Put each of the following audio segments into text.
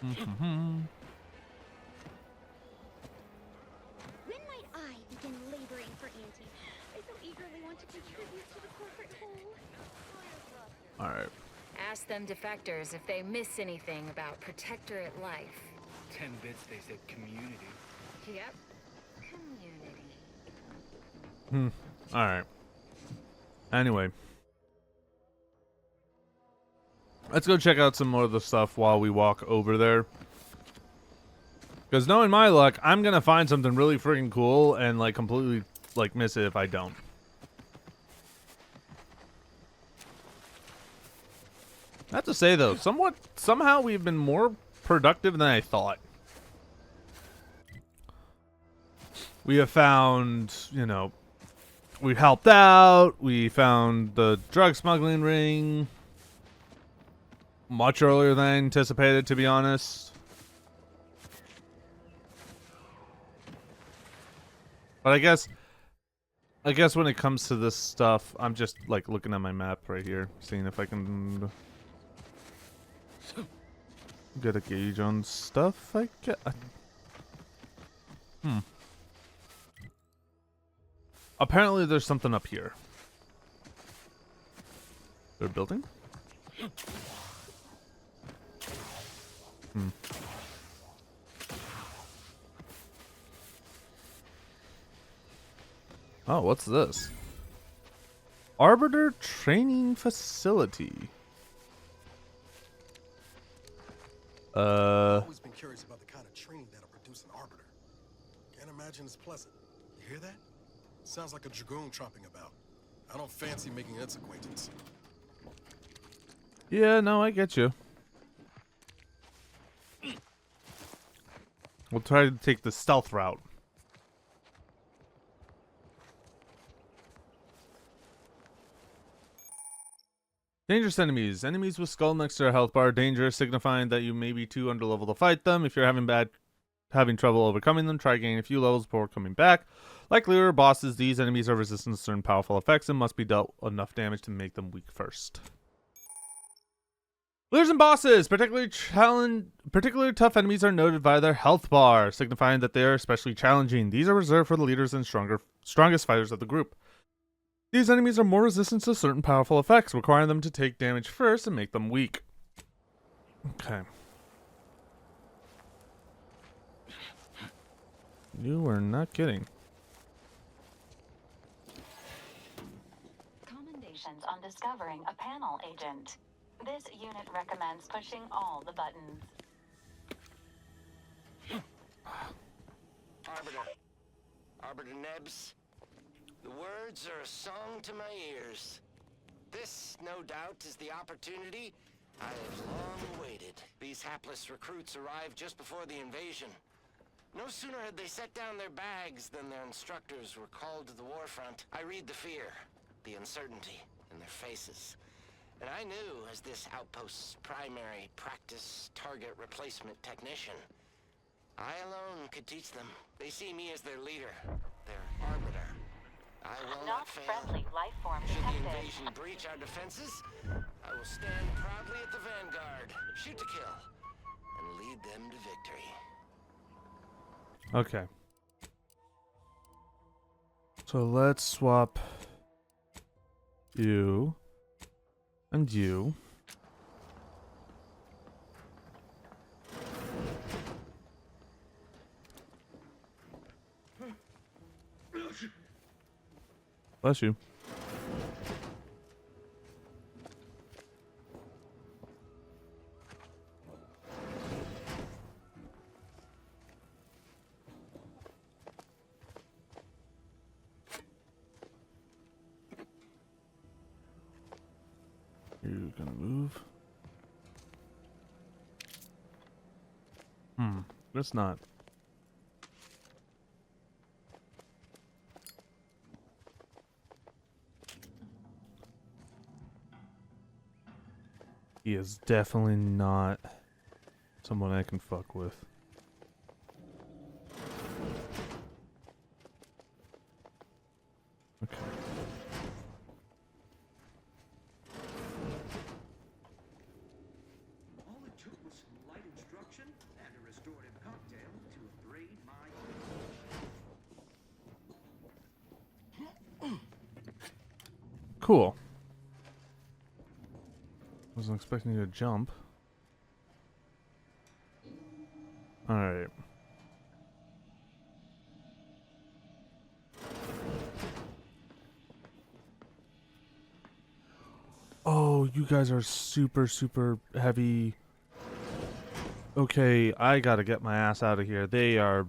Mm-hmm. When might I begin laboring for Auntie? I so eagerly want to contribute to the corporate whole. All right. Ask them defectors if they miss anything about Protectorate life. 10 bits, they said community. Yep. Community. All right. Anyway. Let's go check out some more of the stuff while we walk over there. Because knowing my luck, I'm going to find something really freaking cool and, like, completely, like, miss it if I don't. I have to say, though, somehow we've been more productive than I thought. We have found, you know, we helped out. We found the drug smuggling ring. Much earlier than I anticipated, to be honest. But I guess when it comes to this stuff, I'm just like looking at my map right here, seeing if I can get a gauge on stuff. I get. Apparently, there's something up here. They're building. Oh, what's this? Arbiter Training Facility. I've always been curious about the kind of training that'll produce an arbiter. Can't imagine it's pleasant. You hear that? Sounds like a dragoon tromping about. I don't fancy making its acquaintance. Yeah, no, I get you. We'll try to take the stealth route. Dangerous enemies. Enemies with skull next to their health bar are dangerous, signifying that you may be too underlevel to fight them. If you're having trouble overcoming them, try gaining a few levels before coming back. Like lure bosses, these enemies are resistant to certain powerful effects and must be dealt enough damage to make them weak first. Leaders and bosses, particularly tough enemies are noted by their health bar, signifying that they are especially challenging. These are reserved for the leaders and strongest fighters of the group. These enemies are more resistant to certain powerful effects, requiring them to take damage first and make them weak. Okay. You are not kidding. Commendations on discovering a panel agent. This unit recommends pushing all the buttons. Arbiter Nebs, the words are a song to my ears. This, no doubt, is the opportunity I have long awaited. These hapless recruits arrived just before the invasion. No sooner had they set down their bags than their instructors were called to the war front. I read the fear, the uncertainty in their faces. And I knew, as this outpost's primary practice target replacement technician, I alone could teach them. They see me as their leader, their arbiter. I will not fail. Friendly life form Should the detected. invasion breach our defenses, I will stand proudly at the vanguard, shoot to kill, and lead them to victory. Okay. So let's swap you and you. Bless you. You're gonna move. That's not. He is definitely not someone I can fuck with. Okay. All it took was some light instruction, restorative cocktail to upgrade my. Cool. Wasn't expecting you to jump. Alright. Oh, you guys are super, super heavy. Okay, I gotta get my ass out of here. They are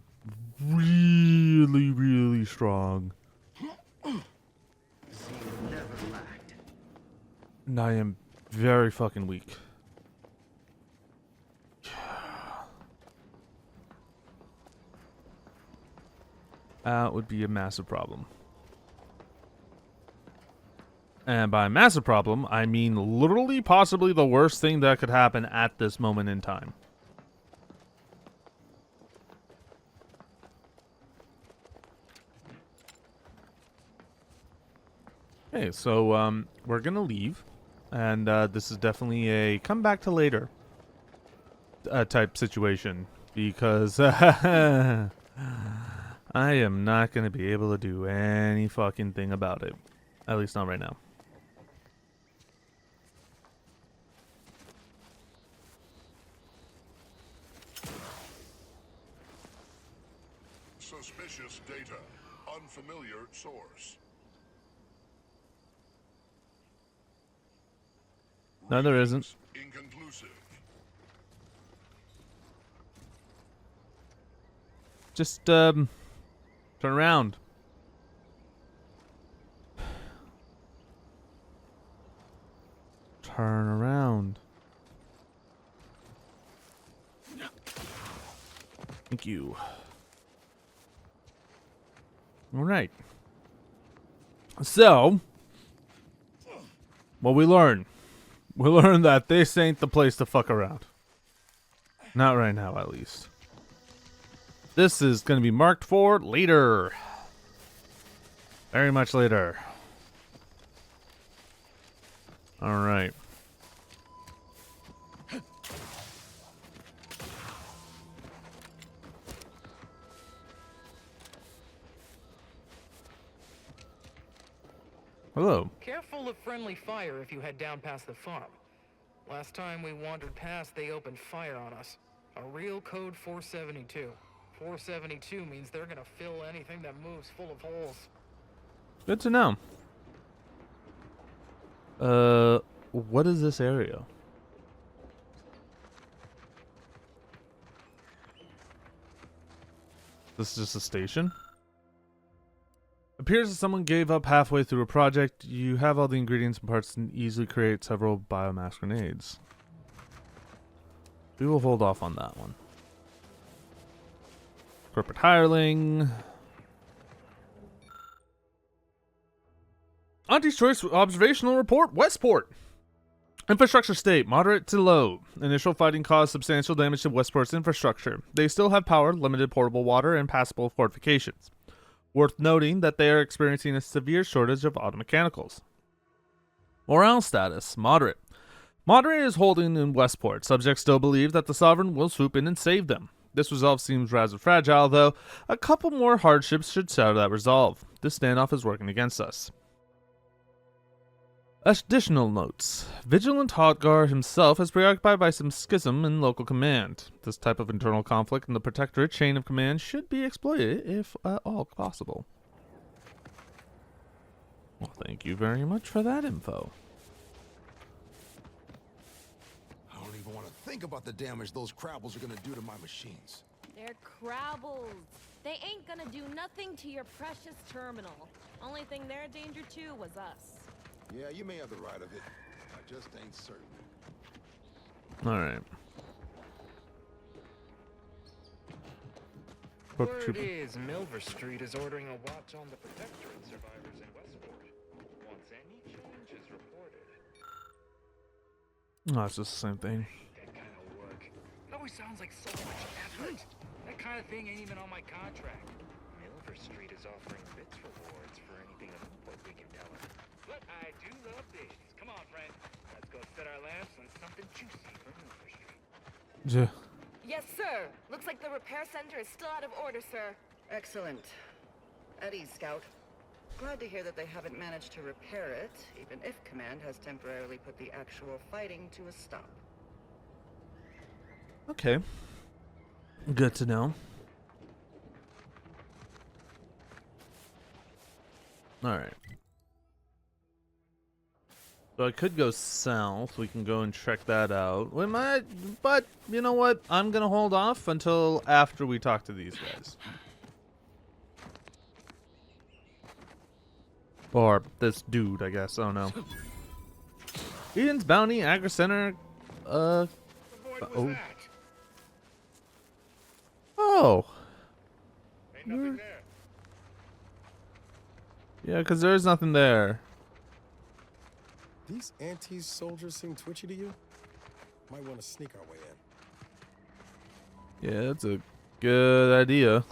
really, really strong. And I am very fucking weak. That would be a massive problem. And by massive problem, I mean literally possibly the worst thing that could happen at this moment in time. Okay, so we're gonna leave, and this is definitely a come back to later type situation, because I am not gonna be able to do any fucking thing about it, at least not right now. Suspicious data. Unfamiliar source. No, there isn't. Inconclusive. Just turn around. Turn around. Thank you. All right. So, what we learned that this ain't the place to fuck around. Not right now, at least. This is going to be marked for later. Very much later. All right. Hello. Careful of friendly fire if you head down past the farm. Last time we wandered past, they opened fire on us. A real code 472. 472 means they're gonna fill anything that moves full of holes. Good to know. What is this area? This is just a station? Appears that someone gave up halfway through a project. You have all the ingredients and parts and easily create several biomass grenades. We will hold off on that one. Corporate hireling. Auntie's Choice observational report, Westport. Infrastructure state, moderate to low. Initial fighting caused substantial damage to Westport's infrastructure. They still have power, limited portable water, and passable fortifications. Worth noting that they are experiencing a severe shortage of auto mechanicals. Morale status, moderate. Moderate is holding in Westport. Subjects still believe that the Sovereign will swoop in and save them. This resolve seems rather fragile, though. A couple more hardships should shatter that resolve. This standoff is working against us. Additional notes. Vigilant Hotgar himself is preoccupied by some schism in local command. This type of internal conflict in the Protectorate chain of command should be exploited if at all possible. Well, thank you very much for that info. I don't even want to think about the damage those crabbles are gonna do to my machines. They're crabbles. They ain't gonna do nothing to your precious terminal. Only thing they're a danger to was us. Yeah, you may have the right of it. I just ain't certain. Alright. Word is Milver Street is ordering a watch on the Protectorate survivors in Westport. Once any change is reported. Oh, it's just the same thing. That kind of work. It always sounds like so much effort. That kind of thing ain't even on my contract. Milver Street is offering bits rewards for anything of input we can tell her. But I do love bids. Come on, friend. Let's go set our lamps on something juicy for Milver Street. Yes, sir. Looks like the repair center is still out of order, sir. Excellent. At ease, Scout. Glad to hear that they haven't managed to repair it, even if Command has temporarily put the actual fighting to a stop. Okay. Good to know. Alright. So I could go south. We can go and check that out. We might, but you know what? I'm gonna hold off until after we talk to these guys. Or this dude, I guess. I don't know. Eden's Bounty, Agri Center. Oh. Oh. Ain't nothing there. Yeah, because there's nothing there. These anti-soldiers seem twitchy to you? Might want to sneak our way in. Yeah, that's a good idea.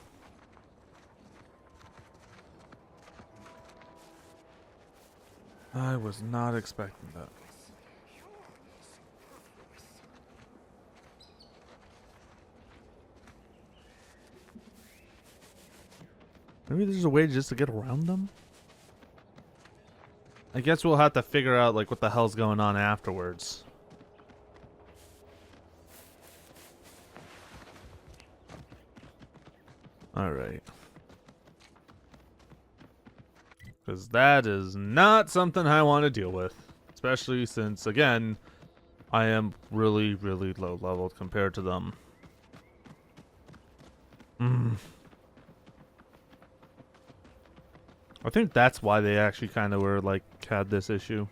I was not expecting that. Maybe there's a way just to get around them? I guess we'll have to figure out like what the hell's going on afterwards. Alright. Because that is not something I want to deal with. Especially since, again, I am really, really low leveled compared to them. I think that's why they actually kind of were like had this issue.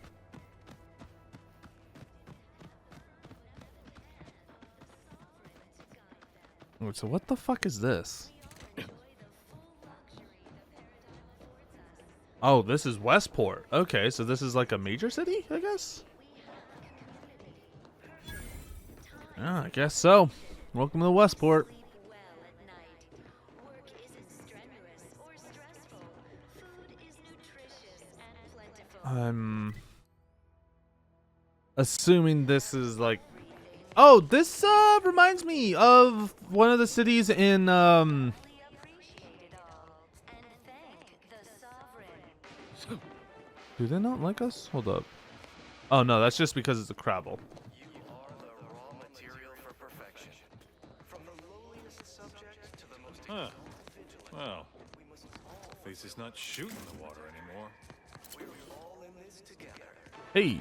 Wait, so what the fuck is this? Oh, this is Westport. Okay, so this is like a major city, I guess? Yeah, I guess so. Welcome to Westport. I'm assuming this is like... Oh, this reminds me of one of the cities in... Do they not like us? Hold up. Oh no, that's just because it's a Crabble. You are the raw material for perfection. From the lowliest subject to the most Well, at least it's not shooting the water anymore. We're all in this together. Hey!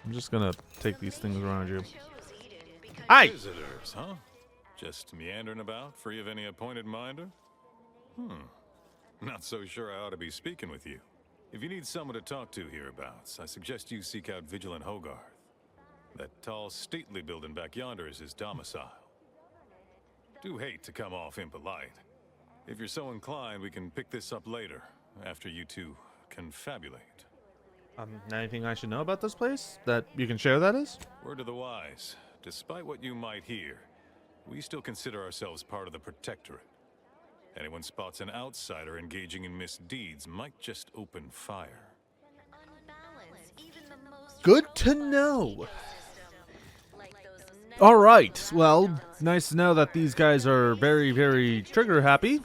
I'm just gonna take these things around you. Hi! Visitors, huh? Just meandering about, free of any appointed minder? Not so sure I ought to be speaking with you. If you need someone to talk to hereabouts, I suggest you seek out Vigilant Hogarth. That tall, stately building back yonder is his domicile. Do hate to come off impolite. If you're so inclined, we can pick this up later, after you two confabulate. Anything I should know about this place that you can share, that is? Word to the wise. Despite what you might hear, we still consider ourselves part of the Protectorate. Anyone spots an outsider engaging in misdeeds might just open fire. Good to know. All right. Well, nice to know that these guys are very, very trigger happy.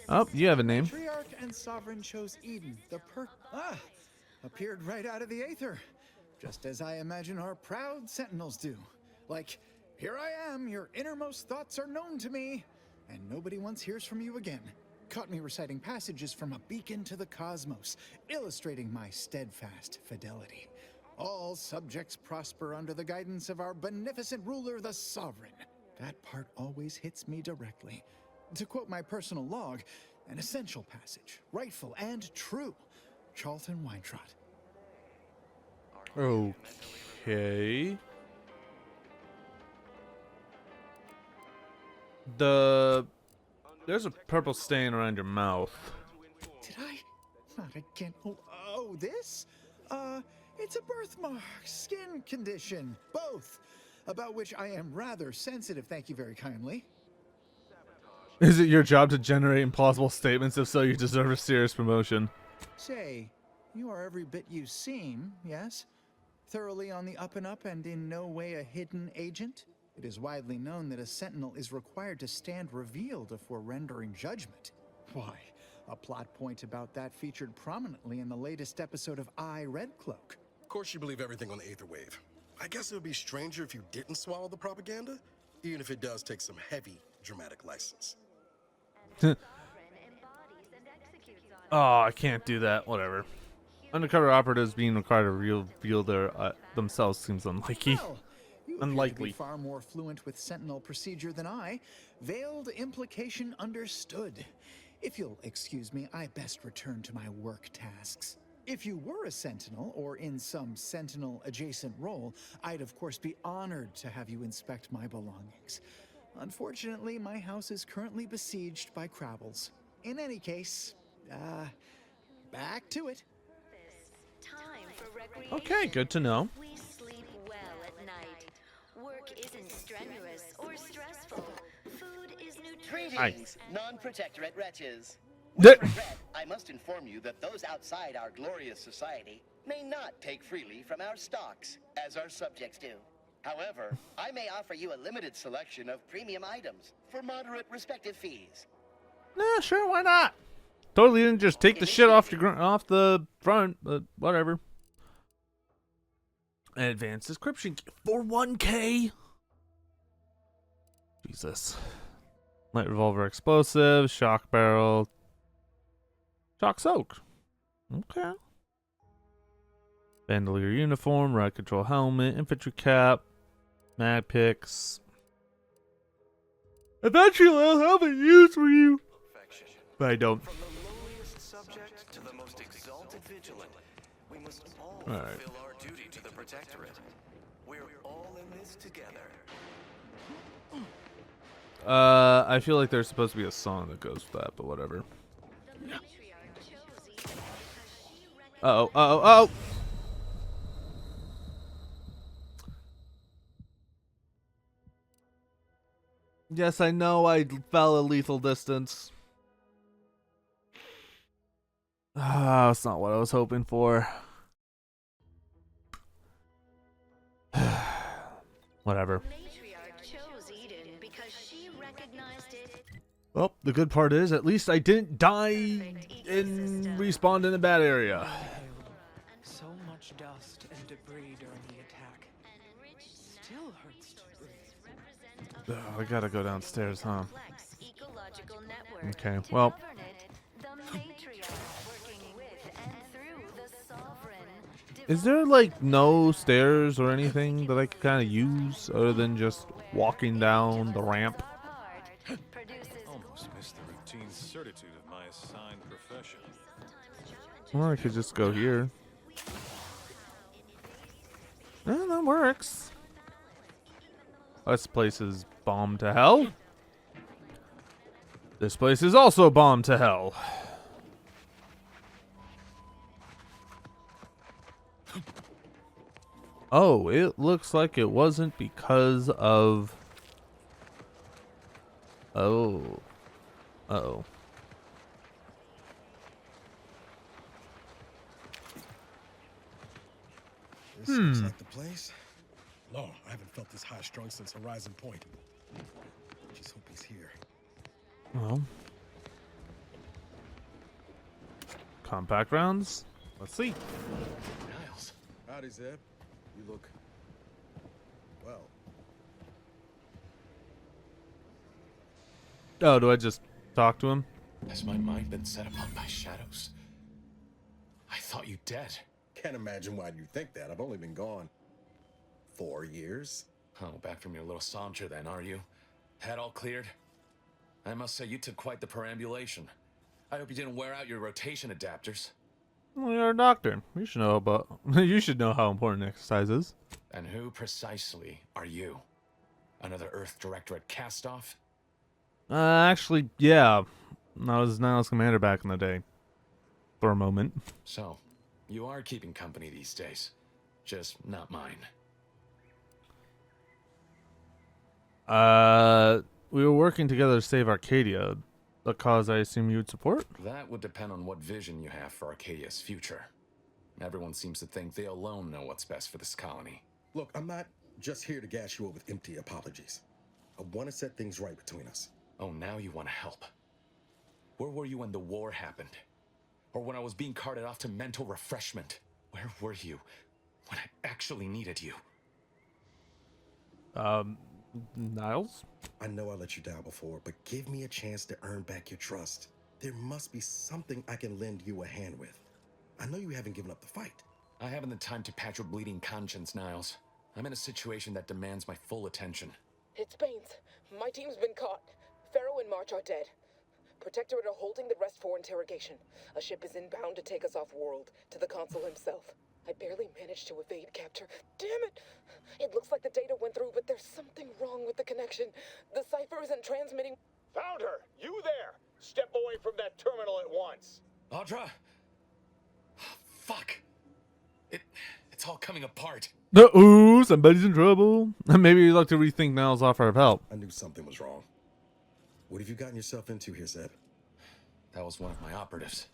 Oh, you have a name. Patriarch and Sovereign chose Eden. Appeared right out of the aether. Just as I imagine our proud sentinels do. Like, here I am, your innermost thoughts are known to me, and nobody once hears from you again. Caught me reciting passages from a beacon to the cosmos, illustrating my steadfast fidelity. All subjects prosper under the guidance of our beneficent ruler, the Sovereign. That part always hits me directly. To quote my personal log, an essential passage, rightful and true. Charlton Weintrot. Okay. There's a purple stain around your mouth. Did I? Not again. Oh, this? It's a birthmark, skin condition, both. About which I am rather sensitive, thank you very kindly. Is it your job to generate implausible statements? If so, you deserve a serious promotion. Say, You are every bit you seem, yes? Thoroughly on the up and up and in no way a hidden agent? It is widely known that a sentinel is required to stand revealed before rendering judgment. Why, a plot point about that featured prominently in the latest episode of Red Cloak. Of course you believe everything on the Aether Wave. I guess it would be stranger if you didn't swallow the propaganda, even if it does take some heavy dramatic license. Oh, I can't do that. Whatever. Undercover operatives being required to reveal their themselves seems unlikely. Well, you appear to be far more fluent with sentinel procedure than I. Veiled implication understood. If you'll excuse me, I best return to my work tasks. If you were a sentinel, or in some sentinel-adjacent role, I'd of course be honored to have you inspect my belongings. Unfortunately, my house is currently besieged by Crabbles. In any case, back to it. Okay, good to know. We sleep well at night. Work isn't strenuous or stressful. Food is nutritious. Greetings, non-protectorate wretches. With regret, I must inform you that those outside our glorious society may not take freely from our stocks, as our subjects do. However, I may offer you a limited selection of premium items for moderate respective fees. Nah, sure, why not? Totally didn't just take the shit off off the front, but whatever. An advanced description for 1K. Jesus. Light revolver explosive, shock barrel, shock soak. Okay. Bandolier uniform, riot control helmet, infantry cap, mag picks. Eventually I'll have a use for you. But I don't. From the lowliest subject to the most exalted vigilant, we must all Alright. fulfill our duty to the Protectorate. We're all in this together. I feel like there's supposed to be a song that goes with that, but whatever. Uh-oh. Yes, I know I fell a lethal distance. Ah, that's not what I was hoping for. Whatever. Well, the good part is, at least I didn't die and respawned in a bad area. So much dust and debris during the attack. Still hurts to breathe. I gotta go downstairs, huh? Okay, well. Is there like no stairs or anything that I can kind of use other than just walking down the ramp? Almost missed the routine certitude of my assigned profession. Or I could just go here. Yeah, that works. This place is bombed to hell. This place is also bombed to hell. Oh, it looks like it wasn't because of... Oh. Uh-oh. This looks like the place. No, I haven't felt this high-strung since Horizon Point. Just hope he's here. Well. Compact rounds? Let's see. Niles. Howdy, Zeb. You look... well. Oh, do I just talk to him? Has my mind been set upon by shadows? I thought you dead. Can't imagine why you think that. I've only been gone 4 years. Oh, back from your little saunter then, are you? Head all cleared? I must say you took quite the perambulation. I hope you didn't wear out your rotation adapters. Well, you're a doctor. You should know about. You should know how important exercise is. And who precisely are you? Another Earth Directorate cast-off? Actually, yeah. I was Niles Commander back in the day. For a moment. So, you are keeping company these days. Just not mine. We were working together to save Arcadia. A cause I assume you would support? That would depend on what vision you have for Arcadia's future. Everyone seems to think they alone know what's best for this colony. Look, I'm not just here to gas you up with empty apologies. I want to set things right between us. Oh, now you want to help. Where were you when the war happened? Or when I was being carted off to mental refreshment? Where were you when I actually needed you? Niles? I know I let you down before, but give me a chance to earn back your trust. There must be something I can lend you a hand with. I know you haven't given up the fight. I haven't the time to patch your bleeding conscience, Niles. I'm in a situation that demands my full attention. It's Baines. My team's been caught. Pharaoh and March are dead. Protectorate are holding the rest for interrogation. A ship is inbound to take us off-world, to the consul himself. I barely managed to evade capture. Damn it! It looks like the data went through, but there's something wrong with the connection. The cipher isn't transmitting. Found her! You there! Step away from that terminal at once! Audra? Fuck! It's all coming apart. Ooh, somebody's in trouble. Maybe you'd like to rethink Niles' offer of help. I knew something was wrong. What have you gotten yourself into here, Zeb? That was one of my operatives.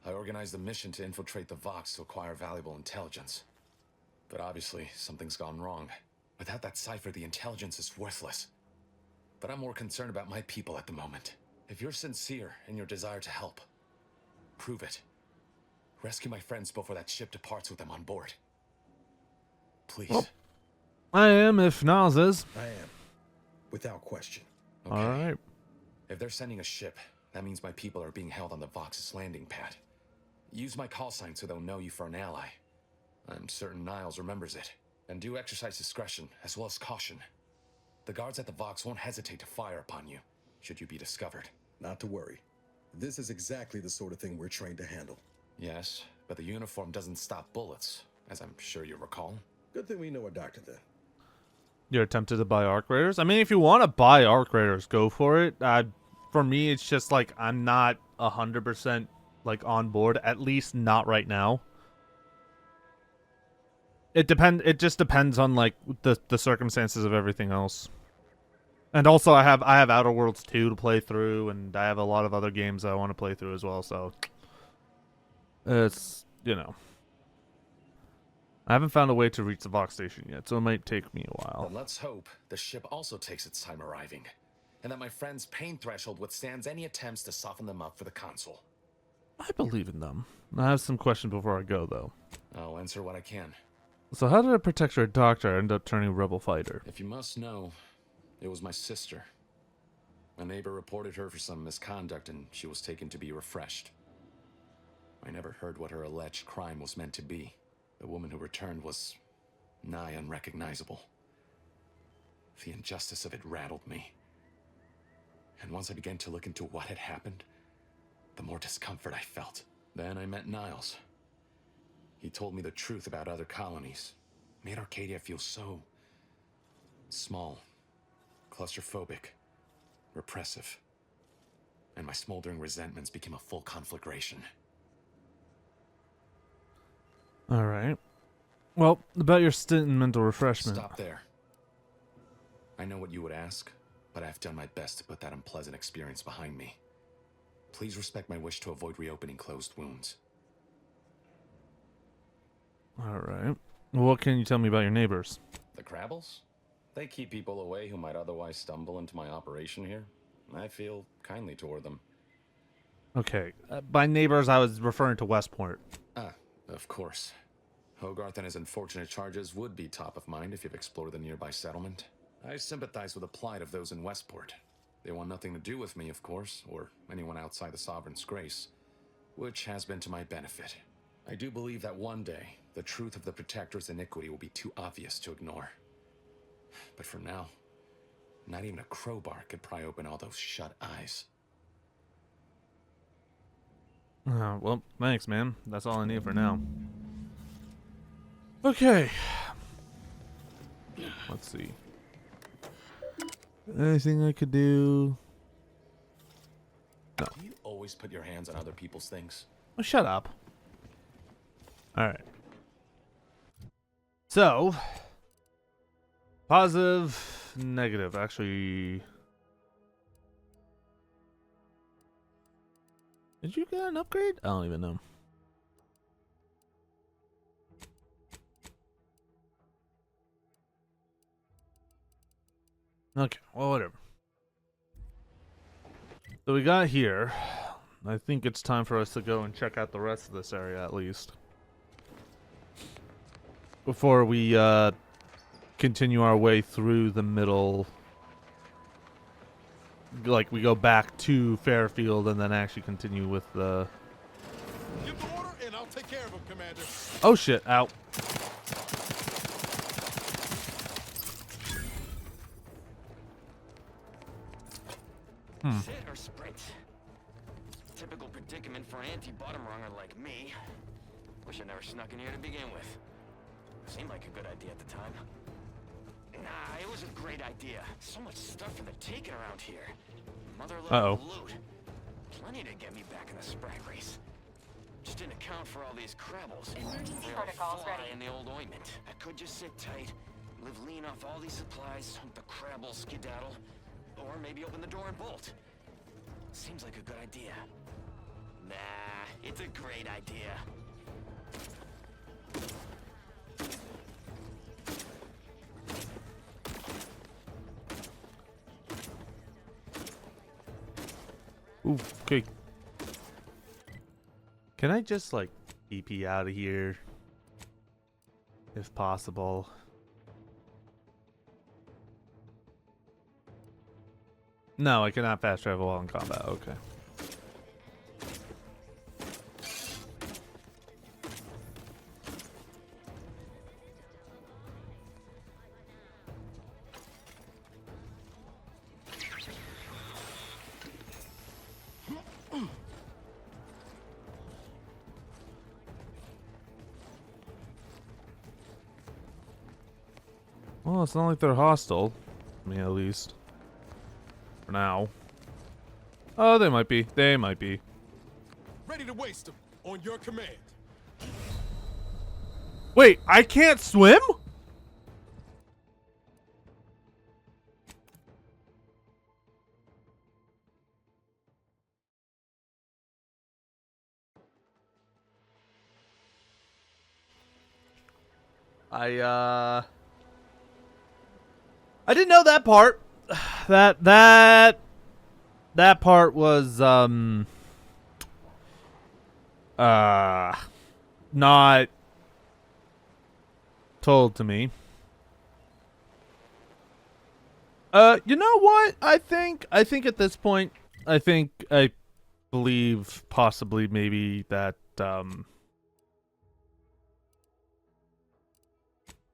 I organized a mission to infiltrate the Vox to acquire valuable intelligence. But obviously, something's gone wrong. Without that cipher, the intelligence is worthless. But I'm more concerned about my people at the moment. If you're sincere in your desire to help, prove it. Rescue my friends before that ship departs with them on board. Please. Well, I am if Niles is. I am. Without question. Okay. All right. If they're sending a ship, that means my people are being held on the Vox's landing pad. Use my call sign so they'll know you for an ally. I'm certain Niles remembers it. And do exercise discretion, as well as caution. The guards at the Vox won't hesitate to fire upon you, should you be discovered. Not to worry. This is exactly the sort of thing we're trained to handle. Yes, but the uniform doesn't stop bullets, as I'm sure you recall. Good thing we know a doctor then. You're tempted to buy arc raiders? I mean, if you want to buy arc raiders, go for it. For me, it's just like I'm not 100% like on board. At least not right now. It just depends on like the circumstances of everything else. And also, I have Outer Worlds 2 to play through, and I have a lot of other games I want to play through as well. So it's, you know, I haven't found a way to reach the Vox station yet, so it might take me a while. But let's hope the ship also takes its time arriving, and that my friend's pain threshold withstands any attempts to soften them up for the consul. I believe in them. I have some questions before I go, though. I'll answer what I can. So how did a Protectorate doctor end up turning rebel fighter? If you must know, it was my sister. A neighbor reported her for some misconduct, and she was taken to be refreshed. I never heard what her alleged crime was meant to be. The woman who returned was nigh unrecognizable. The injustice of it rattled me. And once I began to look into what had happened, the more discomfort I felt. Then I met Niles. He told me the truth about other colonies. Made Arcadia feel so small, claustrophobic, repressive. And my smoldering resentments became a full conflagration. All right. Well, about your stint in mental refreshment. Stop there. I know what you would ask, but I've done my best to put that unpleasant experience behind me. Please respect my wish to avoid reopening closed wounds. All right. Well, what can you tell me about your neighbors? The Crabbles? They keep people away who might otherwise stumble into my operation here. I feel kindly toward them. Okay. By neighbors, I was referring to Westport. Ah, of course. Hogarth and his unfortunate charges would be top of mind if you've explored the nearby settlement. I sympathize with the plight of those in Westport. They want nothing to do with me, of course, or anyone outside the Sovereign's grace, which has been to my benefit. I do believe that one day, the truth of the Protector's iniquity will be too obvious to ignore. But for now, not even a crowbar could pry open all those shut eyes. Well, thanks, man. That's all I need for now. Okay. Let's see. Anything I could do? No. Do you always put your hands on other people's things? Oh, shut up. Alright. So, positive, negative. Actually, did you get an upgrade? I don't even know. Okay, well, whatever. So we got here. I think it's time for us to go and check out the rest of this area at least. Before we continue our way through the middle. Like we go back to Fairfield and then actually continue with the... Give the order and I'll take care of him, Commander. Oh shit, ow. Sit or sprint? Typical predicament for an anti-bottom runger like me. Wish I never snuck in here to begin with. Seemed like a good idea at the time. Nah, it was a great idea. So much stuff for the taking around here. Motherload loot. Plenty to get me back in the sprag race. Just didn't account for all these crabbles. Emergency They all protocols fly ready. in the old ointment. I could just sit tight, live lean off all these supplies, hope the crabbles skedaddle, or maybe open the door and bolt. Seems like a good idea. Nah, it's a great idea. Ooh, okay. Can I just like EP out of here? If possible. No, I cannot fast travel while in combat. Okay. Well, it's not like they're hostile. I mean, at least. For now. Oh, they might be. They might be. Ready to waste them on your command. Wait, I can't swim? I didn't know that part. That part was not told to me. You know what? I think at this point, I believe possibly maybe that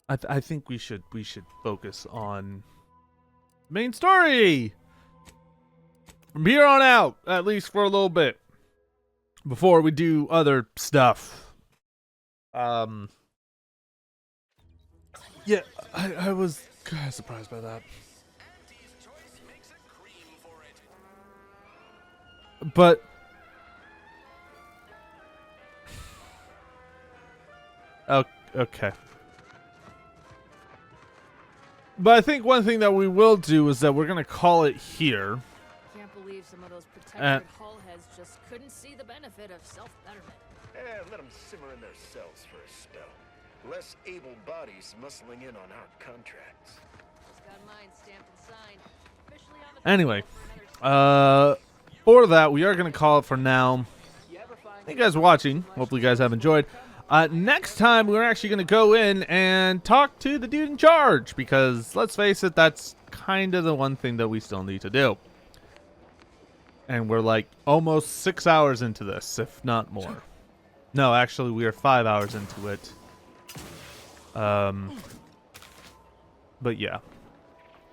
I think we should focus on main story from here on out, at least for a little bit, before we do other stuff. Yeah, I was kind of surprised by that. But okay. But I think one thing that we will do is that we're gonna call it here. Can't believe some of those protectorate hull heads just couldn't see the benefit of self-betterment. Let them simmer in their cells for a spell. Less able bodies muscling in on our contracts. Just got mine stamped and signed. Officially on the Anyway, for that, we are gonna call it for now. Thank you guys for watching. Hopefully you guys have enjoyed. Next time, we're actually going to go in and talk to the dude in charge, because let's face it, that's kind of the one thing that we still need to do. And we're like almost 6 hours into this, if not more. No, actually, we are 5 hours into it. But yeah,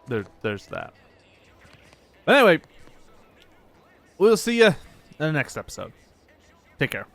there's that. But anyway, we'll see you in the next episode. Take care.